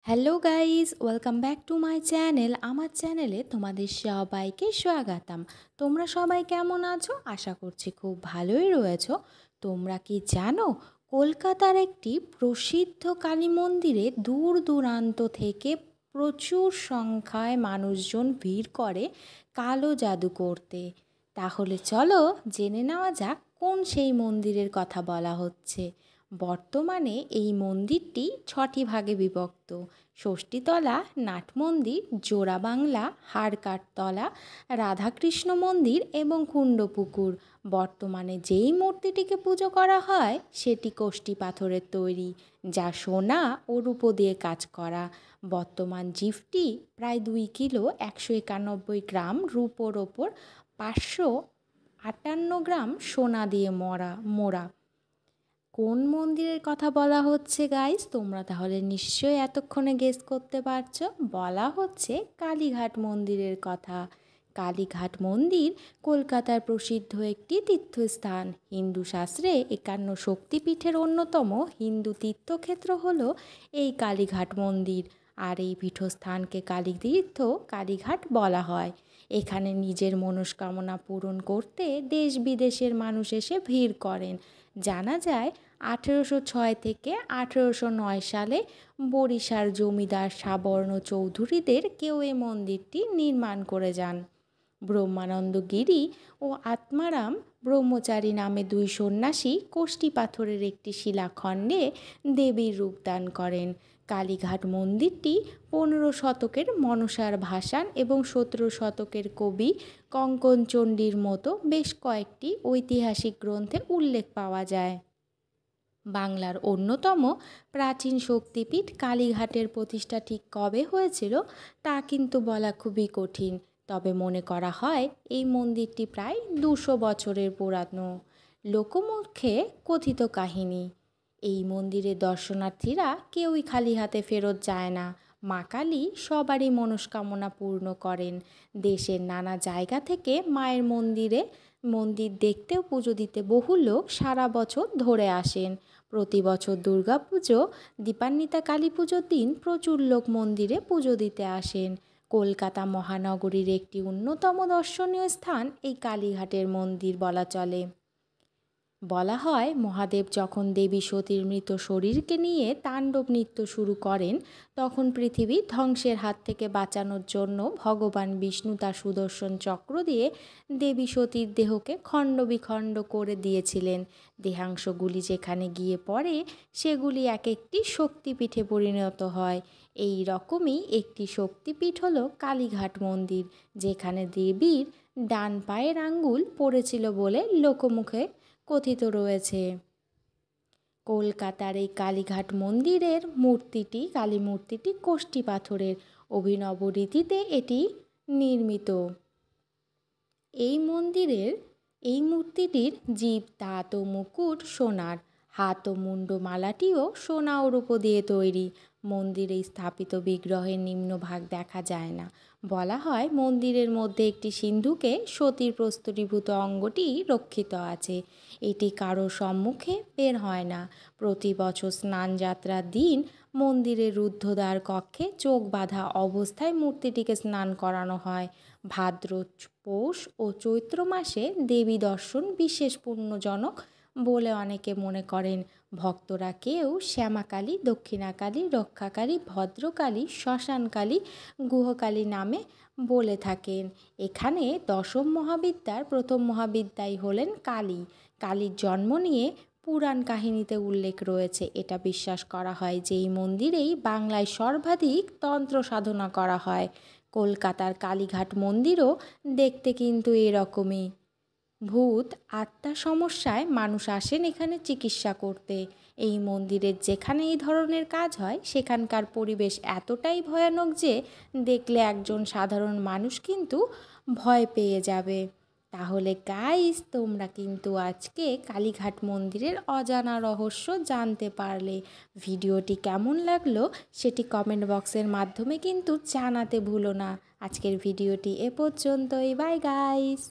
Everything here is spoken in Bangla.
Hello guys, welcome back to my channel. আমার চ্যানেলে তোমাদের সবাইকে স্বাগতম। তোমরা সবাই কেমন আছো? আশা করছি খুব ভালোই রয়েছো। তোমরা কি জানো, কলকাতার একটি প্রসিদ্ধ কালী মন্দিরে দূর দূরান্ত থেকে প্রচুর সংখ্যায় মানুষজন ভিড় করে কালো জাদু করতে। তাহলে চলো জেনে নেওয়া যাক কোন সেই মন্দিরের কথা বলা হচ্ছে। বর্তমানে এই মন্দিরটি 6টি ভাগে বিভক্ত। ষষ্ঠীতলা নাট মন্দির, জোড়াবাংলা, হাড়কাঠতলা, রাধাকৃষ্ণ মন্দির এবং কুণ্ডপুকুর। বর্তমানে যেই মূর্তিটিকে পুজো করা হয় সেটি কোষ্ঠী পাথরের তৈরি, যা সোনা ও রূপো দিয়ে কাজ করা। বর্তমান জিফটি প্রায় 2 কিলো 191 গ্রাম রূপোর ওপর 558 গ্রাম সোনা দিয়ে মোড়া। কোন মন্দিরের কথা বলা হচ্ছে গাইস? তোমরা তাহলে নিশ্চয়ই এতক্ষণে গেস করতে পারছো। বলা হচ্ছে কালীঘাট মন্দিরের কথা। কালীঘাট মন্দির কলকাতার প্রসিদ্ধ একটি তীর্থস্থান। হিন্দু শাস্ত্রে 51 শক্তিপীঠের অন্যতম হিন্দু তীর্থক্ষেত্র হলো এই কালীঘাট মন্দির। আর এই পীঠস্থানকে কালীতীর্থ, কালীঘাট বলা হয়। এখানে নিজের মনস্কামনা পূরণ করতে দেশ বিদেশের মানুষ এসে ভিড় করেন। জানা যায় 1806 থেকে 1809 সালে বরিশার জমিদার সাবর্ণ চৌধুরীদের কেউ এই মন্দিরটি নির্মাণ করে যান। ব্রহ্মানন্দ গিরি ও আত্মারাম ব্রহ্মচারী নামে 2 সন্ন্যাসী কোষ্ঠী পাথরের একটি শিলাখণ্ডে দেবীর রূপদান করেন। কালীঘাট মন্দিরটি 15 শতকের মনসার ভাসান এবং 17 শতকের কবি কঙ্কনচণ্ডীর মতো বেশ কয়েকটি ঐতিহাসিক গ্রন্থে উল্লেখ পাওয়া যায়। বাংলার অন্যতম প্রাচীন শক্তিপীঠ কালীঘাটের প্রতিষ্ঠা ঠিক কবে হয়েছিল তা কিন্তু বলা খুবই কঠিন, তবে মনে করা হয় এই মন্দিরটি প্রায় 200 বছরের পুরানো। লোকমুখে কথিত কাহিনী, এই মন্দিরে দর্শনার্থীরা কেউই খালি হাতে ফেরত যায় না। মা কালী সবারই মনস্কামনা পূর্ণ করেন। দেশের নানা জায়গা থেকে মায়ের মন্দির দেখতেও পুজো দিতে বহু লোক সারা বছর ধরে আসেন। প্রতি বছর দুর্গাপুজো, দীপান্বিতা কালী পুজোর দিন প্রচুর লোক মন্দিরে পুজো দিতে আসেন। কলকাতা মহানগরীর একটি অন্যতম দর্শনীয় স্থান এই কালীঘাটের মন্দির বলা চলে। বলা হয় মহাদেব যখন দেবী সতীর মৃত শরীরকে নিয়ে তাণ্ডব নৃত্য শুরু করেন, তখন পৃথিবী ধ্বংসের হাত থেকে বাঁচানোর জন্য ভগবান বিষ্ণু তার সুদর্শন চক্র দিয়ে দেবী সতীর দেহকে খণ্ড বিখণ্ড করে দিয়েছিলেন। দেহাংশগুলি যেখানে গিয়ে পড়ে সেগুলি এক একটি শক্তিপীঠে পরিণত হয়। এই রকমই একটি শক্তিপীঠ হলো কালীঘাট মন্দির, যেখানে দেবীর ডান পায়ের আঙ্গুল পড়েছিল বলে লোকমুখে কথিত রয়েছে। কলকাতার এই কালীঘাট মন্দিরের কালী মূর্তিটি কোষ্ঠী পাথরের অভিনব রীতিতে এটি নির্মিত। এই মূর্তিটির জিভ, দাঁত ও মুকুট সোনার, হাত ও মুন্ডমালাটিও সোনা ও রূপো দিয়ে তৈরি। মন্দিরে স্থাপিত বিগ্রহের নিম্নভাগ দেখা যায় না। বলা হয় মন্দিরের মধ্যে একটি সিন্ধুকে সতীর প্রস্তরীভূত অঙ্গটি রক্ষিত আছে। এটি কারো সম্মুখে বের হয় না। প্রতি বছর স্নানযাত্রার দিন মন্দিরের রুদ্ধদ্বার কক্ষে চোখ বাঁধা অবস্থায় মূর্তিটিকে স্নান করানো হয়। ভাদ্র, পৌষ ও চৈত্র মাসে দেবী দর্শন বিশেষ পুণ্যজনক বলে অনেকে মনে করেন। ভক্তরা কেউ শ্যামাকালী, দক্ষিণাকালী, রক্ষাকালী, ভদ্রকালী, শ্মশানকালী, গুহকালী নামে বলে থাকেন। এখানে দশম মহাবিদ্যার প্রথম মহাবিদ্যাই হলেন কালী। কালীর জন্ম নিয়ে পুরাণ কাহিনীতে উল্লেখ রয়েছে। এটা বিশ্বাস করা হয় যে এই মন্দিরেই বাংলায় সর্বাধিক তন্ত্র সাধনা করা হয়। কলকাতার কালীঘাট মন্দিরও দেখতে কিন্তু এরকমই। ভূত আত্মা সমস্যায় মানুষ আসেন এখানে চিকিৎসা করতে। এই মন্দিরের যেখানে এই ধরনের কাজ হয় সেখানকার পরিবেশ এতটাই ভয়ানক যে দেখলে একজন সাধারণ মানুষ কিন্তু ভয় পেয়ে যাবে। তাহলে গাইস, তোমরা কিন্তু আজকে কালীঘাট মন্দিরের অজানা রহস্য জানতে পারলে। ভিডিওটি কেমন লাগলো সেটি কমেন্ট বক্সের মাধ্যমে কিন্তু জানাতে ভুলো না। আজকের ভিডিওটি এ পর্যন্তই। Bye guys.